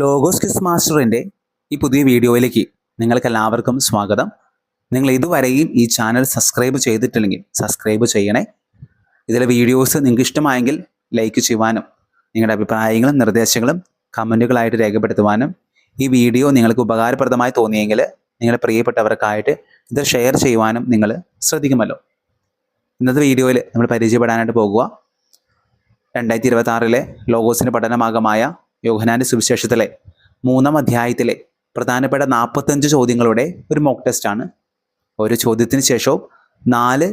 Logos quiz മാസ്റ്ററിൻ്റെ ഈ പുതിയ വീഡിയോയിലേക്ക് നിങ്ങൾക്ക് എല്ലാവർക്കും സ്വാഗതം. നിങ്ങൾ ഇതുവരെയും ഈ ചാനൽ സബ്സ്ക്രൈബ് ചെയ്തിട്ടില്ലെങ്കിൽ സബ്സ്ക്രൈബ് ചെയ്യണേ. ഇതിലെ വീഡിയോസ് നിങ്ങൾക്ക് ഇഷ്ടമായെങ്കിൽ ലൈക്ക് ചെയ്യുവാനും നിങ്ങളുടെ അഭിപ്രായങ്ങളും നിർദ്ദേശങ്ങളും കമൻറ്റുകളായിട്ട് രേഖപ്പെടുത്തുവാനും ഈ വീഡിയോ നിങ്ങൾക്ക് ഉപകാരപ്രദമായി തോന്നിയെങ്കിൽ നിങ്ങളുടെ പ്രിയപ്പെട്ടവർക്കായിട്ട് ഇത് ഷെയർ ചെയ്യുവാനും നിങ്ങൾ ശ്രദ്ധിക്കുമല്ലോ. ഇന്നത്തെ വീഡിയോയിൽ നമ്മൾ പരിചയപ്പെടാനായിട്ട് പോകുക 2026 ലോഗോസിൻ്റെ പഠനഭാഗമായ യോഹന്നാന്റെ സുവിശേഷത്തിലെ 3-ാം അധ്യായത്തിലെ പ്രധാനപ്പെട്ട 45 ചോദ്യങ്ങളുടെ ഒരു മോക്ക് ടെസ്റ്റാണ്. ഓരോ ചോദ്യത്തിന് ശേഷവും 4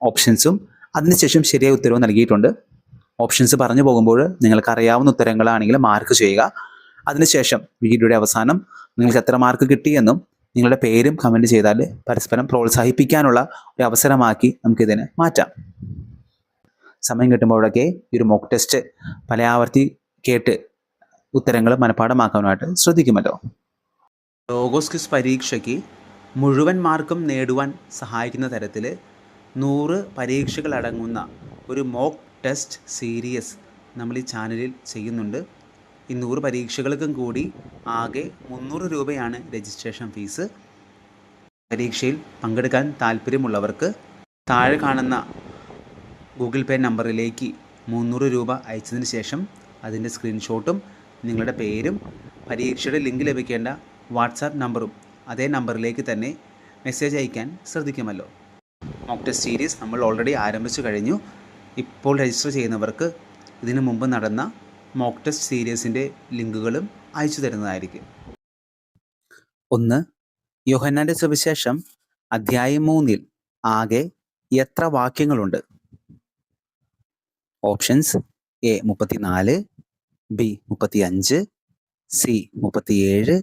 ഓപ്ഷൻസും അതിനുശേഷം ശരിയായ ഉത്തരവും നൽകിയിട്ടുണ്ട്. ഓപ്ഷൻസ് പറഞ്ഞു പോകുമ്പോൾ നിങ്ങൾക്ക് അറിയാവുന്ന ഉത്തരങ്ങളാണെങ്കിൽ മാർക്ക് ചെയ്യുക. അതിനുശേഷം വീഡിയോയുടെ അവസാനം നിങ്ങൾക്ക് എത്ര മാർക്ക് കിട്ടിയെന്നും നിങ്ങളുടെ പേരും കമൻറ്റ് ചെയ്താൽ പരസ്പരം പ്രോത്സാഹിപ്പിക്കാനുള്ള ഒരു അവസരമാക്കി നമുക്കിതിനെ മാറ്റാം. സമയം കിട്ടുമ്പോഴൊക്കെ ഈ ഒരു മോക്ക് ടെസ്റ്റ് പല ആവർത്തി കേട്ട് ഉത്തരങ്ങൾ മനഃപ്പാഠമാക്കാനായിട്ട് ശ്രദ്ധിക്കുമല്ലോ. ലോഗോസ് ക്വിസ് പരീക്ഷയ്ക്ക് മുഴുവൻ മാർക്കും നേടുവാൻ സഹായിക്കുന്ന തരത്തിൽ 100 പരീക്ഷകൾ അടങ്ങുന്ന ഒരു മോക്ക് ടെസ്റ്റ് സീരീസ് നമ്മൾ ഈ ചാനലിൽ ചെയ്യുന്നുണ്ട്. ഈ 100 പരീക്ഷകൾക്കും കൂടി ആകെ 300 രൂപയാണ് രജിസ്ട്രേഷൻ ഫീസ്. പരീക്ഷയിൽ പങ്കെടുക്കാൻ താല്പര്യമുള്ളവർക്ക് താഴെ കാണുന്ന ഗൂഗിൾ പേ നമ്പറിലേക്ക് 300 രൂപ അയച്ചതിന് ശേഷം അതിൻ്റെ സ്ക്രീൻഷോട്ടും നിങ്ങളുടെ പേരും പരീക്ഷയുടെ ലിങ്ക് ലഭിക്കേണ്ട വാട്സാപ്പ് നമ്പറും അതേ നമ്പറിലേക്ക് തന്നെ മെസ്സേജ് അയക്കാൻ ശ്രദ്ധിക്കുമല്ലോ. മോക്ക് ടെസ്റ്റ് സീരീസ് നമ്മൾ ഓൾറെഡി ആരംഭിച്ചു കഴിഞ്ഞു. ഇപ്പോൾ രജിസ്റ്റർ ചെയ്യുന്നവർക്ക് ഇതിനു മുമ്പ് നടന്ന മോക്ക് ടെസ്റ്റ് സീരീസിൻ്റെ ലിങ്കുകളും അയച്ചു തരുന്നതായിരിക്കും. 1. യോഹന്നാന്റെ സുവിശേഷം അധ്യായം 3-ൽ ആകെ എത്ര വാക്യങ്ങളുണ്ട്? Options: A 34, B 35, C 37,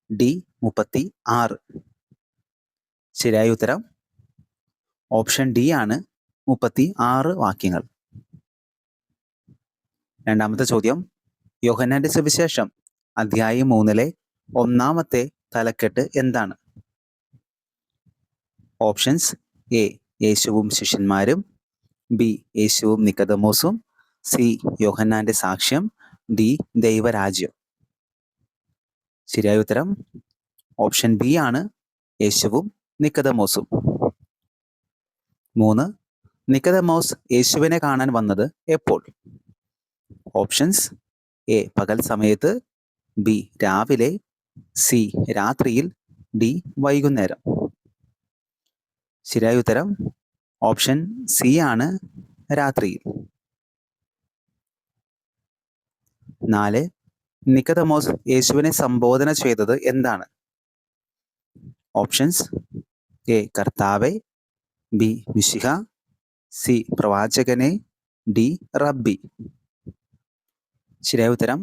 D 36. ശരിയായ ഉത്തരം ഓപ്ഷൻ ഡി ആണ്, 36 വാക്യങ്ങൾ. രണ്ടാമത്തെ ചോദ്യം: യോഹന്നാന്റെ സുവിശേഷം അധ്യായം 3-ലെ 1-ാമത്തെ തലക്കെട്ട് എന്താണ്? ഓപ്ഷൻസ്: എ യേശുവും ശിഷ്യന്മാരും, ബി യേശുവും നിക്കോദെമോസും, സി യോഹന്നാന്റെ സാക്ഷ്യം, ഡി ദൈവരാജ്യം. ശരിയായ ഉത്തരം ഓപ്ഷൻ ബി ആണ്, യേശുവും നിക്കോദെമോസും. 3. നിക്കോദെമോസ് യേശുവിനെ കാണാൻ വന്നത് എപ്പോൾ? ഓപ്ഷൻസ്: എ പകൽ സമയത്ത്, ബി രാവിലെ, സി രാത്രിയിൽ, ഡി വൈകുന്നേരം. ശരിയായ ഉത്തരം ഓപ്ഷൻ സി ആണ്, രാത്രിയിൽ. 4. നിക്കോദെമോസ് യേശുവിനെ സംബോധന ചെയ്തത് എന്താണ്? ഓപ്ഷൻസ്: എ കർത്താവേ, ബി മിശിഹ, സി പ്രവാചകനെ, ഡി റബ്ബി. ശരിയായ ഉത്തരം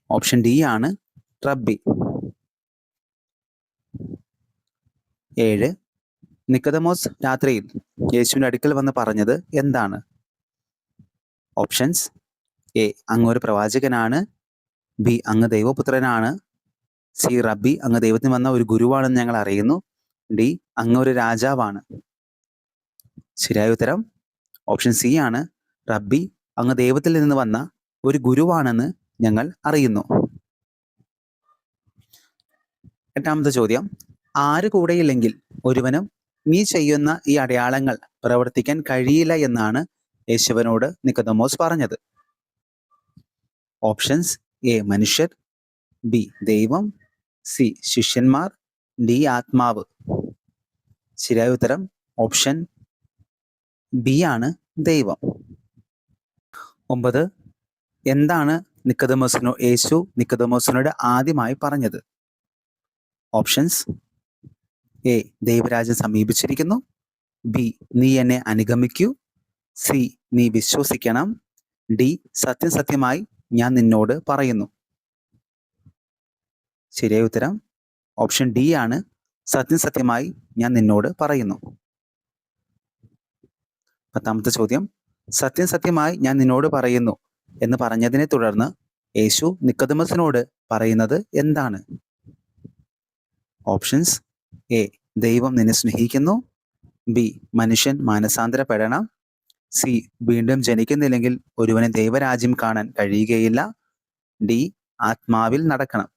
ഓപ്ഷൻ ഡി ആണ്, റബ്ബി. 7. നിക്കോദെമോസ് രാത്രിയിൽ യേശുവിൻ്റെ അടുക്കൽ വന്ന് പറഞ്ഞത് എന്താണ്? ഓപ്ഷൻസ്: എ അങ്ങ് ഒരു പ്രവാചകനാണ്, ബി അങ്ങ് ദൈവപുത്രനാണ്, സി റബ്ബി അങ്ങ് ദൈവത്തിന് വന്ന ഒരു ഗുരുവാണെന്ന് ഞങ്ങൾ അറിയുന്നു, ഡി അങ്ങ് ഒരു രാജാവാണ്. ശരിയായ ഉത്തരം ഓപ്ഷൻ സി ആണ്, റബ്ബി അങ്ങ് ദൈവത്തിൽ നിന്ന് വന്ന ഒരു ഗുരുവാണെന്ന് ഞങ്ങൾ അറിയുന്നു. 8-ാമത്തെ ചോദ്യം: ആര് കൂടെയില്ലെങ്കിൽ ഒരുവനും നീ ചെയ്യുന്ന ഈ അടയാളങ്ങൾ പ്രവർത്തിക്കാൻ കഴിയില്ല എന്നാണ് യേശുവിനോട് നിക്കോദെമോസ് പറഞ്ഞത്? ഓപ്ഷൻസ്: എ മനുഷ്യർ, ബി ദൈവം, സി ശിഷ്യന്മാർ, ഡി ആത്മാവ്. ശരിയായ ഉത്തരം ഓപ്ഷൻ ബി ആണ്, ദൈവം. 9. എന്താണ് യേശു നിക്കോദെമോസിനോട് ആദ്യമായി പറഞ്ഞത്? ഓപ്ഷൻസ്: എ ദൈവരാജ്യം സമീപിച്ചിരിക്കുന്നു, ബി നീ എന്നെ അനുഗമിക്കൂ, സി നീ വിശ്വസിക്കണം, ഡി സത്യം സത്യമായി ഞാൻ നിന്നോട് പറയുന്നു. ശരിയായ ഉത്തരം ഓപ്ഷൻ ഡി ആണ്, സത്യം സത്യമായി ഞാൻ നിന്നോട് പറയുന്നു. 10-ാമത്തെ ചോദ്യം: സത്യം സത്യമായി ഞാൻ നിന്നോട് പറയുന്നു എന്ന് പറഞ്ഞതിനെ തുടർന്ന് യേശു നിക്കോദെമോസിനോട് പറയുന്നത് എന്താണ്? ഓപ്ഷൻസ്: എ ദൈവം നിന്നെ സ്നേഹിക്കുന്നു, ബി മനുഷ്യൻ മാനസാന്തരപ്പെടണം, സി വീണ്ടും ജനിക്കുന്നില്ലെങ്കിൽ ഒരുവന് ദൈവരാജ്യം കാണാൻ കഴിയുകയില്ല, ഡി ആത്മാവിൽ നടക്കണം.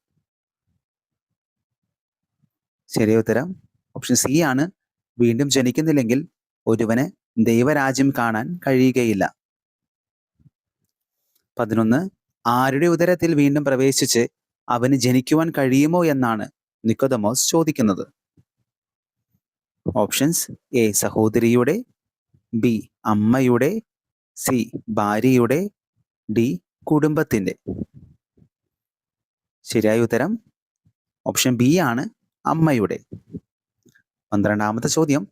ശരിയ ഉത്തരം ഓപ്ഷൻ സി ആണ്. വീണ്ടും ജനിക്കുന്നില്ലെങ്കിൽ ഒരുവന് ദൈവരാജ്യം കാണാൻ കഴിയുകയില്ല. 11. ആരുടെ ഉദരത്തിൽ വീണ്ടും പ്രവേശിച്ച് അവന് ജനിക്കുവാൻ കഴിയുമോ എന്നാണ് നിക്കോദമോസ് ചോദിക്കുന്നത്. ഓപ്ഷൻസ്: എ സഹോദരിയുടെ, ബി അമ്മയുടെ, സി ഭാര്യയുടെ, ഡി കുടുംബത്തിന്റെ. ശരിയായ ഉത്തരം ഓപ്ഷൻ ബി ആണ്, അമ്മയുടെ. 12ാമത്തെ ചോദ്യം: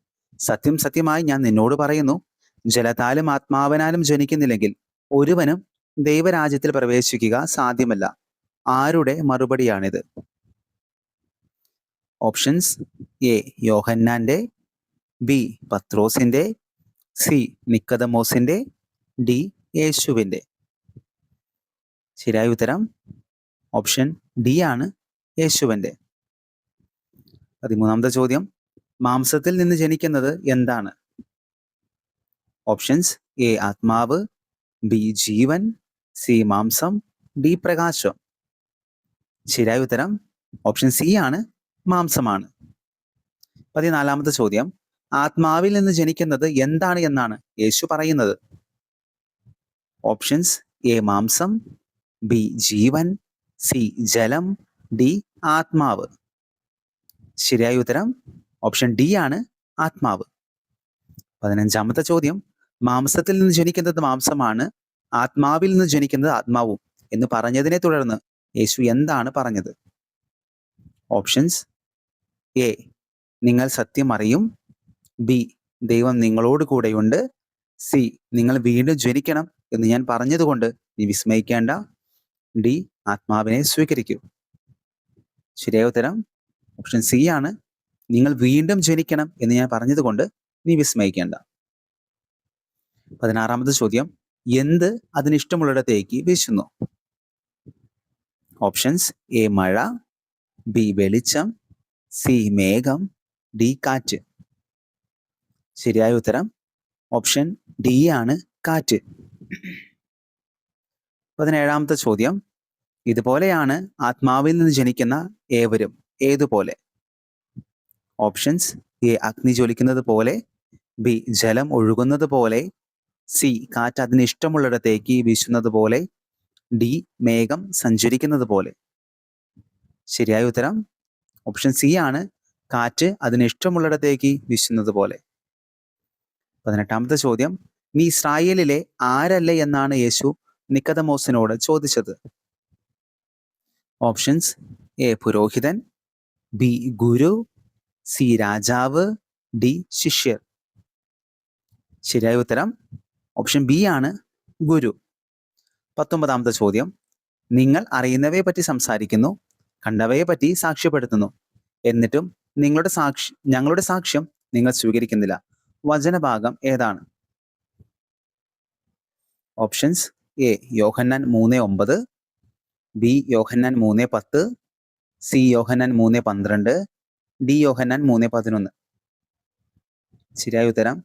സത്യം സത്യമായി ഞാൻ നിന്നോട് പറയുന്നു, ജലത്താലും ആത്മാവിനാലും ജനിക്കുന്നില്ലെങ്കിൽ ഒരുവനും ദൈവരാജ്യത്തിൽ പ്രവേശിക്കുക സാധ്യമല്ല. ആരുടെ മറുപടിയാണിത്? ഓപ്ഷൻസ്: എ യോഹന്നാന്റെ, ബി പത്രോസിന്റെ, സി നിക്കോദമോസിന്റെ, ഡി യേശുവിന്റെ. ശരിയായ ഉത്തരം ഓപ്ഷൻ ഡി ആണ്, യേശുവിന്റെ. 13ാമത്തെ ചോദ്യം: മാംസത്തിൽ നിന്ന് ജനിക്കുന്നത് എന്താണ്? ഓപ്ഷൻസ്: എ ആത്മാവ്, ബി ജീവൻ, സി മാംസം, ഡി പ്രകാശം. ശരിയായ ഉത്തരം ഓപ്ഷൻ സി ആണ്, മാംസമാണ്. 14ാമത്തെ ചോദ്യം: ആത്മാവിൽ നിന്ന് ജനിക്കുന്നത് എന്താണ് എന്നാണ് യേശു പറയുന്നത്? ഓപ്ഷൻസ്: എ മാംസം, ബി ജീവൻ, സി ജലം, ഡി ആത്മാവ്. ശരിയായ ഉത്തരം ഓപ്ഷൻ ഡി ആണ്, ആത്മാവ്. 15ാമത്തെ ചോദ്യം: മാംസത്തിൽ നിന്ന് ജനിക്കുന്നത് മാംസമാണ്, ആത്മാവിൽ നിന്ന് ജനിക്കുന്നത് ആത്മാവും എന്ന് പറഞ്ഞതിനെ തുടർന്ന് യേശു എന്താണ് പറഞ്ഞത്? ഓപ്ഷൻസ്: എ നിങ്ങൾ സത്യം അറിയും, ബി ദൈവം നിങ്ങളോട് കൂടെയുണ്ട്, സി നിങ്ങൾ വീണ്ടും ജനിക്കണം എന്ന് ഞാൻ പറഞ്ഞതുകൊണ്ട് നീ വിസ്മയിക്കേണ്ട, ഡി ആത്മാവിനെ സ്വീകരിക്കൂ. ശരിയായ ഉത്തരം ഓപ്ഷൻ സി ആണ്, നിങ്ങൾ വീണ്ടും ജനിക്കണം എന്ന് ഞാൻ പറഞ്ഞതുകൊണ്ട് നീ വിസ്മയിക്കേണ്ട. 16ാമത്തെ ചോദ്യം: എന്ത് അതിനിഷ്ടമുള്ളിടത്തേക്ക് വീശുന്നു? ഓപ്ഷൻസ്: എ മഴ, ബി വെളിച്ചം, സി മേഘം, ഡി കാറ്റ്. ശരിയായ ഉത്തരം ഓപ്ഷൻ ഡി ആണ്, കാറ്റ്. 17ാമത്തെ ചോദ്യം: ഇതുപോലെയാണ് ആത്മാവിൽ നിന്ന് ജനിക്കുന്ന ഏവരും ഏതുപോലെ? ഓപ്ഷൻസ്: എ അഗ്നി ജ്വലിക്കുന്നത് പോലെ, ബി ജലം ഒഴുകുന്നത് പോലെ, സി കാറ്റ് അതിന് ഇഷ്ടമുള്ളിടത്തേക്ക് വീശുന്നത് പോലെ, ഡി മേഘം സഞ്ചരിക്കുന്നത് പോലെ. ശരിയായ ഉത്തരം ഓപ്ഷൻ സി ആണ്, കാറ്റ് അതിന് ഇഷ്ടമുള്ളിടത്തേക്ക് വീശുന്നത് പോലെ. 18ാമത്തെ ചോദ്യം: നീ ഇസ്രായേലിലെ ആരല്ലേ എന്നാണ് യേശു നിക്കോദമോസിനോട് ചോദിച്ചത്? ഓപ്ഷൻസ്: എ പുരോഹിതൻ, ബി ഗുരു, സി രാജാവ്, ഡി ശിഷ്യർ. ശരിയായ ഉത്തരം ഓപ്ഷൻ ബി ആണ്, ഗുരു. 19ാമത്തെ ചോദ്യം: നിങ്ങൾ അറിയുന്നവയെ പറ്റി സംസാരിക്കുന്നു, കണ്ടവയെ പറ്റി സാക്ഷ്യപ്പെടുത്തുന്നു, എന്നിട്ടും ഞങ്ങളുടെ സാക്ഷ്യം നിങ്ങൾ സ്വീകരിക്കുന്നില്ല. വചനഭാഗം ഏതാണ്? Options: A Yohannan 3:9, B Yohannan 3:10, C Yohannan 3:12, D Yohannan 3:11. ശരിയായ ഉത്തരം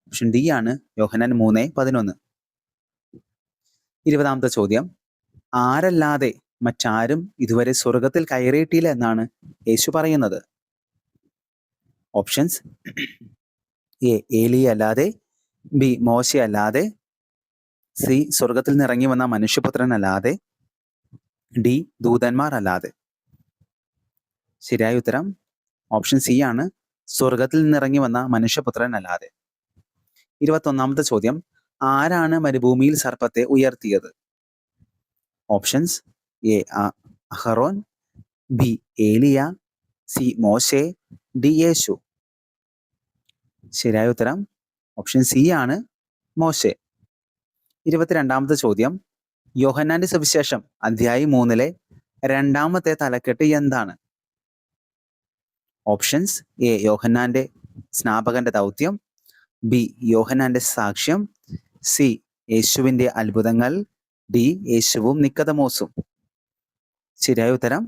ഓപ്ഷൻ ഡി ആണ്, യോഹന്നാൻ 3:11. 20ാമത്തെ ചോദ്യം: ആരല്ലാതെ മറ്റാരും ഇതുവരെ സ്വർഗത്തിൽ കയറിയിട്ടില്ല എന്നാണ് യേശു പറയുന്നത്? ഓപ്ഷൻസ്: എ ഏലിയ അല്ലാതെ, ബി മോശ അല്ലാതെ, സി സ്വർഗത്തിൽ നിന്ന് ഇറങ്ങി വന്ന മനുഷ്യപുത്രൻ അല്ലാതെ, ഡി ദൂതന്മാർ അല്ലാതെ. ശരിയായ ഉത്തരം ഓപ്ഷൻ സി ആണ്, സ്വർഗത്തിൽ നിന്ന് ഇറങ്ങി വന്ന മനുഷ്യപുത്രൻ അല്ലാതെ. 21ാമത്തെ ചോദ്യം: ആരാണ് മരുഭൂമിയിൽ സർപ്പത്തെ ഉയർത്തിയത്? ഓപ്ഷൻസ്: എ അഹറോൻ, ബി ഏലിയ, സി മോശെ, ഡി യേശു. ശരിയായ ഉത്തരം ഓപ്ഷൻ സി ആണ്, മോശെ. 22ാമത്തെ ചോദ്യം: യോഹന്നാന്റെ സുവിശേഷം അധ്യായം 3-ലെ 2ാമത്തെ തലക്കെട്ട് എന്താണ്? ഓപ്ഷൻസ്: എ യോഹന്നാന്റെ സ്നാപകന്റെ ദൗത്യം, ബി യോഹന്നാന്റെ സാക്ഷ്യം, സി യേശുവിന്റെ അത്ഭുതങ്ങൾ, ഡി യേശുവും നിക്കോദമോസും. ശരിയായ ഉത്തരം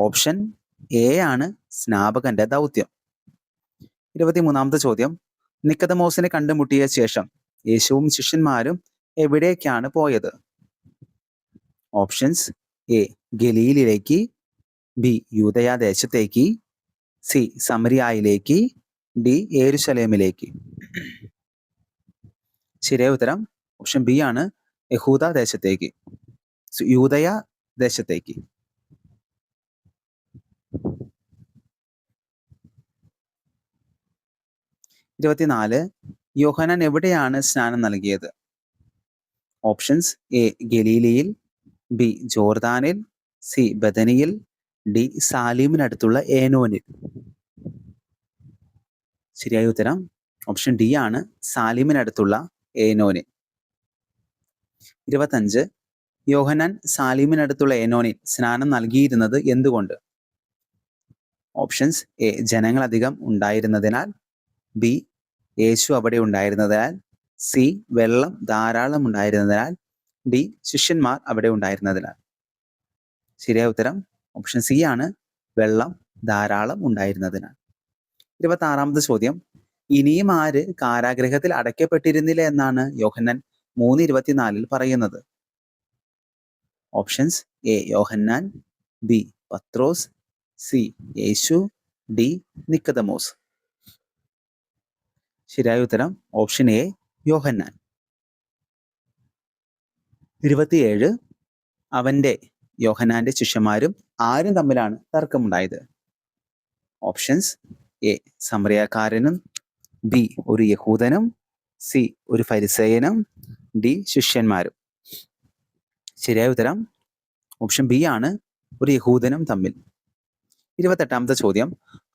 ഓപ്ഷൻ എ ആണ്, സ്നാപകന്റെ ദൗത്യം. 23ാമത്തെ ചോദ്യം: നിക്കോദമോസിനെ കണ്ടുമുട്ടിയ ശേഷം യേശുവും ശിഷ്യന്മാരും എവിടേക്കാണ് പോയത്? ഓപ്ഷൻസ്: എ ഗലീലിലേക്ക്, ബി യൂദയ ദേശത്തേക്ക്, സി സമരിയായിലേക്ക്, ഡി യെരുശലേമിലേക്ക്. ശരിയായ ഉത്തരം ഓപ്ഷൻ ബി ആണ്, യഹൂദ ദേശത്തേക്ക്, യൂദയ ദേശത്തേക്ക്. 24 യോഹന്നാൻ എവിടെയാണ് സ്നാനം നൽകിയത്? ഓപ്ഷൻസ് എ ഗലീലയിൽ, ബി ജോർദാനിൽ, സി ബദനിയിൽ, ഡി സാലീമിനടുത്തുള്ള ഏനോനിൽ. ശരിയായ ഉത്തരം ഓപ്ഷൻ ഡി ആണ്, സാലീമിനടുത്തുള്ള ഏനോനിൽ. 25 യോഹന്നാൻ സാലീമിനടുത്തുള്ള ഏനോനിൽ സ്നാനം നൽകിയിരുന്നത് എന്തുകൊണ്ട്? ഓപ്ഷൻസ് എ ജനങ്ങൾ അധികം ഉണ്ടായിരുന്നതിനാൽ, ബി യേശു അവിടെ ഉണ്ടായിരുന്നതിനാൽ, സി വെള്ളം ധാരാളം ഉണ്ടായിരുന്നതിനാൽ, ഡി ശിഷ്യന്മാർ അവിടെ ഉണ്ടായിരുന്നതിനാൽ. ശരിയായ ഉത്തരം ഓപ്ഷൻ സി ആണ്, വെള്ളം ധാരാളം ഉണ്ടായിരുന്നതിനാൽ. 26ാമത്തെ ചോദ്യം, ഇനിയും ആര് കാരാഗ്രഹത്തിൽ അടയ്ക്കപ്പെട്ടിരുന്നില്ല എന്നാണ് യോഹന്നാൻ 3:24 പറയുന്നത്? ഓപ്ഷൻസ് എ യോഹന്നാൻ, ബി പത്രോസ്, സി യേശു, ഡി നിക്കദമോസ്. ശരിയായ ഉത്തരം ഓപ്ഷൻ എ യോഹന്നാൻ. 27 അവന്റെ യോഹന്നാന്റെ ശിഷ്യന്മാരും ആരും തമ്മിലാണ് തർക്കമുണ്ടായത്? ഓപ്ഷൻസ് എ സമറിയക്കാരനും, ബി ഒരു യഹൂദനും, സി ഒരു ഫരിസേയനും, ഡി ശിഷ്യന്മാരും. ശരിയായ ഉത്തരം ഓപ്ഷൻ ബി ആണ്, ഒരു യഹൂദനും തമ്മിൽ. 28ാമത്തെ ചോദ്യം,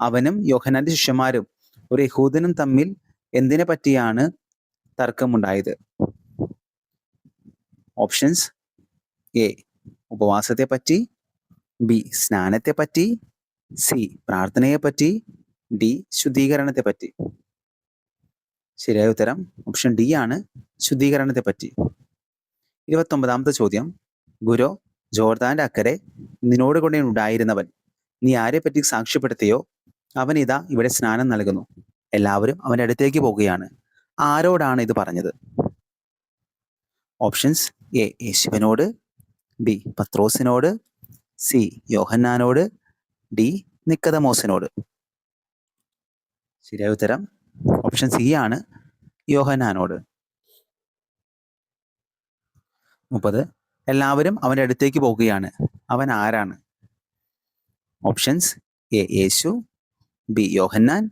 അവനും യോഹന്നാന്റെ ശിഷ്യന്മാരും ഒരു യഹൂദനും തമ്മിൽ എന്തിനെ പറ്റിയാണ് തർക്കമുണ്ടായത്? ഓപ്ഷൻസ് എ ഉപവാസത്തെ പറ്റി, ബി സ്നാനത്തെ പറ്റി, സി പ്രാർത്ഥനയെ പറ്റി, ഡി ശുദ്ധീകരണത്തെ പറ്റി. ശരിയായ ഉത്തരം ഓപ്ഷൻ ഡി ആണ്, ശുദ്ധീകരണത്തെ പറ്റി. 29ാമത്തെ ചോദ്യം, ഗുരു ജോർദാന്റെ അക്കരെ നിന്നോട് കൂടെ ഉണ്ടായിരുന്നവൻ നീ ആരെ പറ്റി സാക്ഷ്യപ്പെടുത്തിയോ അവൻ ഇതാ ഇവിടെ സ്നാനം നൽകുന്നു, എല്ലാവരും അവന്റെ അടുത്തേക്ക് പോകുകയാണ്, ആരോടാണ് ഇത് പറഞ്ഞത്? ഓപ്ഷൻസ് എ യേശുവിനോട്, ബി പത്രോസിനോട്, സി യോഹന്നാനോട്, ഡി നിക്കദമോസിനോട്. ശരിയായ ഉത്തരം ഓപ്ഷൻ സി ആണ്, യോഹന്നാനോട്. 30 എല്ലാവരും അവന്റെ അടുത്തേക്ക് പോകുകയാണ്, അവൻ ആരാണ്? ഓപ്ഷൻസ് എ യേശു, ബി യോഹന്നാൻ,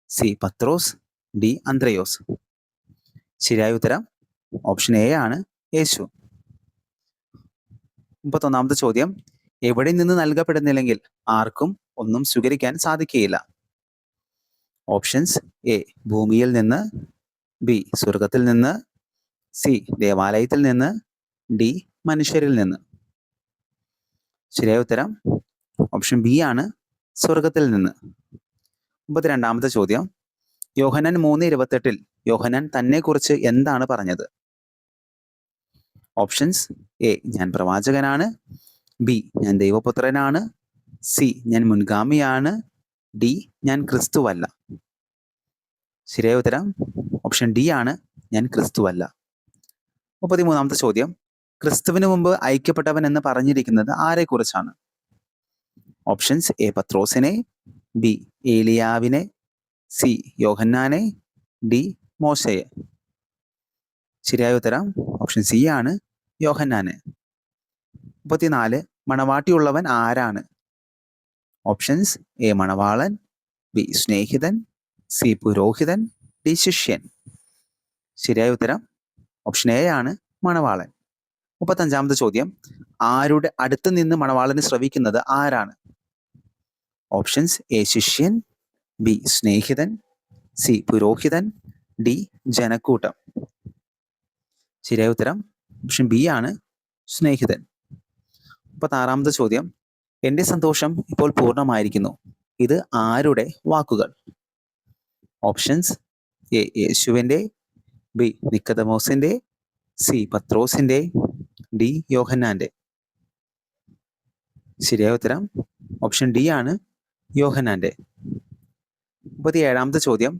സി പത്രോസ്, ഡി അന്ത്രയോസ്. ശരിയായ ഉത്തരം ഓപ്ഷൻ എ ആണ്, യേശു. 31ാമത്തെ ചോദ്യം, എവിടെ നിന്ന് നൽകപ്പെടുന്നില്ലെങ്കിൽ ആർക്കും ഒന്നും സ്വീകരിക്കാൻ സാധിക്കുകയില്ല? ഓപ്ഷൻസ് എ ഭൂമിയിൽ നിന്ന്, ബി സ്വർഗത്തിൽ നിന്ന്, സി ദേവാലയത്തിൽ നിന്ന്, ഡി മനുഷ്യരിൽ നിന്ന്. ശരിയായ ഉത്തരം ഓപ്ഷൻ ബി ആണ്, സ്വർഗത്തിൽ നിന്ന്. 32ാമത്തെ ചോദ്യം, യോഹന്നാൻ 3:28 യോഹന്നാൻ തന്നെ കുറിച്ച് എന്താണ് പറഞ്ഞത്? ഓപ്ഷൻസ് എ ഞാൻ പ്രവാചകനാണ്, ബി ഞാൻ ദൈവപുത്രനാണ്, സി ഞാൻ മുൻഗാമിയാണ്, ഡി ഞാൻ ക്രിസ്തുവല്ല. ശരിയായ ഉത്തരം ഓപ്ഷൻ ഡി ആണ്, ഞാൻ ക്രിസ്തുവല്ല. 33ാമത്തെ ചോദ്യം, ക്രിസ്തുവിന് മുമ്പ് ഐക്യപ്പെട്ടവൻ എന്ന് പറഞ്ഞിരിക്കുന്നത് ആരെക്കുറിച്ചാണ്? ഓപ്ഷൻസ് എ പത്രോസിനെ, ബി ഏലിയാവിനെ, സി യോഹന്നാനെ, ഡി മോശയെ. ശരിയായ ഉത്തരം ഓപ്ഷൻ സി ആണ്, യോഹന്നാനെ. 34 മണവാട്ടിയുള്ളവൻ ആരാണ്? ഓപ്ഷൻസ് എ മണവാളൻ, ബി സ്നേഹിതൻ, സി പുരോഹിതൻ, ഡി ശിഷ്യൻ. ശരിയായ ഉത്തരം ഓപ്ഷൻ എ ആണ്, മണവാളൻ. 35ാമത്തെ ചോദ്യം, ആരുടെ അടുത്ത് നിന്ന് മണവാളന് ശ്രവിക്കുന്നത് ആരാണ്? ഓപ്ഷൻസ് എ ശിഷ്യൻ, ബി സ്നേഹിതൻ, സി പുരോഹിതൻ, ഡി ജനക്കൂട്ടം. ശരിയായ ഉത്തരം ഓപ്ഷൻ ബി ആണ്, സ്നേഹിതൻ. 36ാമത്തെ ചോദ്യം, എന്റെ സന്തോഷം ഇപ്പോൾ പൂർണ്ണമായിരിക്കുന്നു, ഇത് ആരുടെ വാക്കുകൾ? ഓപ്ഷൻസ് എ യേശുവിൻ്റെ, ബി നിക്കദമോസിന്റെ, സി പത്രോസിന്റെ, ഡി യോഹന്നാന്റെ. ശരിയായ ഉത്തരം ഓപ്ഷൻ ഡി ആണ്, യോഹന്നാന്റെ. 37ാമത്തെ ചോദ്യം,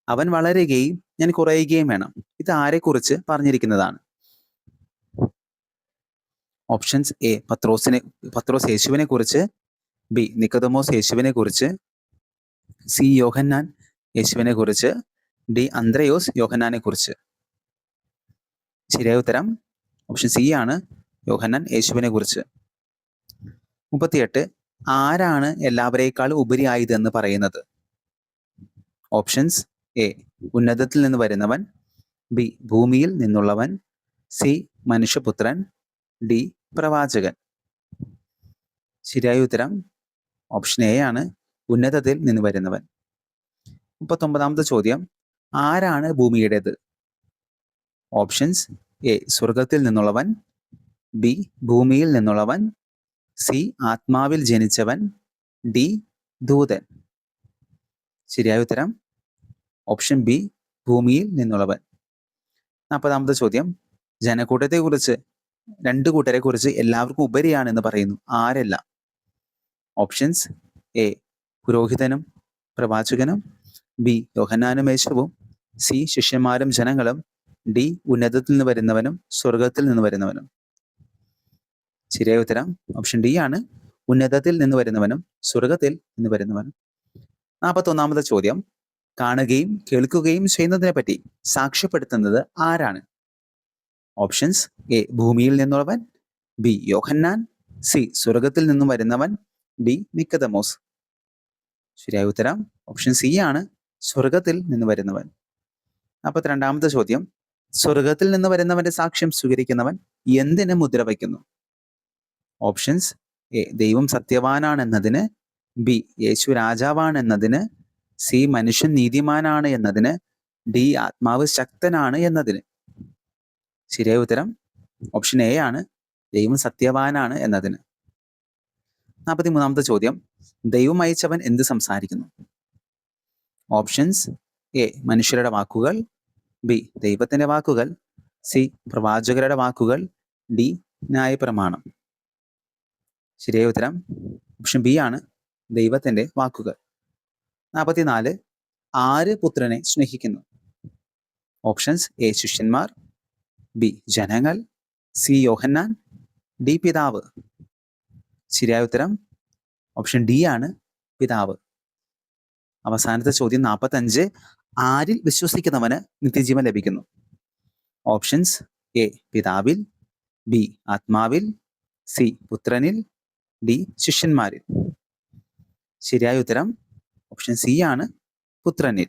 അവൻ വളരുകയും ഞാൻ കുറയുകയും വേണം, ഇത് ആരെക്കുറിച്ച് പറഞ്ഞിരിക്കുന്നതാണ്? ഓപ്ഷൻസ് എ പത്രോസ് യേശുവിനെ കുറിച്ച്, ബി നിക്കദമോസ് യേശുവിനെ കുറിച്ച്, സി യോഹന്നാൻ യേശുവിനെ കുറിച്ച്, ഡി അന്ത്രയോസ് യോഹന്നാനെ കുറിച്ച്. ശരിയായ ഉത്തരം ഓപ്ഷൻ സി ആണ്, യോഹന്നാൻ യേശുവിനെ കുറിച്ച്. 38 ആരാണ് എല്ലാവരേക്കാൾ ഉപരിയായതെന്ന് പറയുന്നത്? ഓപ്ഷൻസ്: എ ഉന്നതത്തിൽ നിന്ന് വരുന്നവൻ, ബി ഭൂമിയിൽ നിന്നുള്ളവൻ, സി മനുഷ്യപുത്രൻ, ഡി പ്രവാചകൻ. ശരിയായ ഉത്തരം ഓപ്ഷൻ എ ആണ്, ഉന്നതത്തിൽ നിന്ന് വരുന്നവൻ. 39ാമത്തെ ചോദ്യം, ആരാണ് ഭൂമിയുടേത്? ഓപ്ഷൻസ്: എ സ്വർഗത്തിൽ നിന്നുള്ളവൻ, ബി ഭൂമിയിൽ നിന്നുള്ളവൻ, സി ആത്മാവിൽ ജനിച്ചവൻ, ഡി ദൂതൻ. ശരിയായ ഉത്തരം ഓപ്ഷൻ ബി ഭൂമിയിൽ നിന്നുള്ളവൻ. 40ാമത്തെ ചോദ്യം, ജനക്കൂട്ടത്തെ കുറിച്ച്, രണ്ടു കൂട്ടരെ കുറിച്ച് എല്ലാവർക്കും ഉപരിയാണെന്ന് പറയുന്നു, ആരെല്ലാം? ഓപ്ഷൻസ്: എ പുരോഹിതനും പ്രവാചകനും, ബി യോഹന്നാനും യേശുവും, സി ശിഷ്യന്മാരും ജനങ്ങളും, ഡി ഉന്നതത്തിൽ നിന്ന് വരുന്നവനും സ്വർഗത്തിൽ നിന്ന് വരുന്നവനും. ശരിയായ ഉത്തരം ഓപ്ഷൻ ഡി ആണ്, ഉന്നതത്തിൽ നിന്ന് വരുന്നവനും സ്വർഗത്തിൽ നിന്ന് വരുന്നവനും. 41ാമത്തെ ചോദ്യം, കാണുകയും കേൾക്കുകയും ചെയ്യുന്നതിനെ പറ്റി സാക്ഷ്യപ്പെടുത്തുന്നത് ആരാണ്? ഓപ്ഷൻസ്: എ ഭൂമിയിൽ നിന്നുള്ളവൻ, ബി യോഹന്നാൻ, സി സ്വർഗത്തിൽ നിന്നും വരുന്നവൻ, ഡി നിക്കോദെമോസ്. ശരിയായ ഉത്തരം ഓപ്ഷൻ സി ആണ്, സ്വർഗത്തിൽ നിന്ന് വരുന്നവൻ. 42ാമത്തെ ചോദ്യം, സ്വർഗത്തിൽ നിന്ന് വരുന്നവന്റെ സാക്ഷ്യം സ്വീകരിക്കുന്നവൻ എന്തിന് മുദ്ര വയ്ക്കുന്നു? ഓപ്ഷൻസ്: എ ദൈവം സത്യവാനാണെന്നതിന്, ബി യേശു രാജാവാണെന്നതിന്, സി മനുഷ്യൻ നീതിമാനാണ് എന്നതിന്, ഡി ആത്മാവ് ശക്തനാണ് എന്നതിന്. ശരിയായ ഉത്തരം ഓപ്ഷൻ എ ആണ്, ദൈവം സത്യവാനാണ് എന്നതിന്. 43ാമത്തെ ചോദ്യം, ദൈവം അയച്ചവൻ എന്ത് സംസാരിക്കുന്നു? ഓപ്ഷൻസ്: എ മനുഷ്യരുടെ വാക്കുകൾ, ബി ദൈവത്തിന്റെ വാക്കുകൾ, സി പ്രവാചകരുടെ വാക്കുകൾ, ഡി ന്യായപ്രമാണം. ശരിയായ ഉത്തരം ഓപ്ഷൻ ബി ആണ്, ദൈവത്തിന്റെ വാക്കുകൾ. 44 ആര് പുത്രനെ സ്നേഹിക്കുന്നു? ഓപ്ഷൻസ്: എ ശിഷ്യന്മാർ, ബി ജനങ്ങൾ, സി യോഹന്നാൻ, ഡി പിതാവ്. ശരിയായ ഉത്തരം ഓപ്ഷൻ ഡി ആണ്, പിതാവ്. അവസാനത്തെ ചോദ്യം 45 ആരിൽ വിശ്വസിക്കുന്നവന് നിത്യജീവൻ ലഭിക്കുന്നു? ഓപ്ഷൻസ്: എ പിതാവിൽ, ബി ആത്മാവിൽ, സി പുത്രനിൽ, ഡി ശിഷ്യന്മാരിൽ. ശരിയായ ഉത്തരം ഓപ്ഷൻ സി ആണ്, പുത്രനിൽ.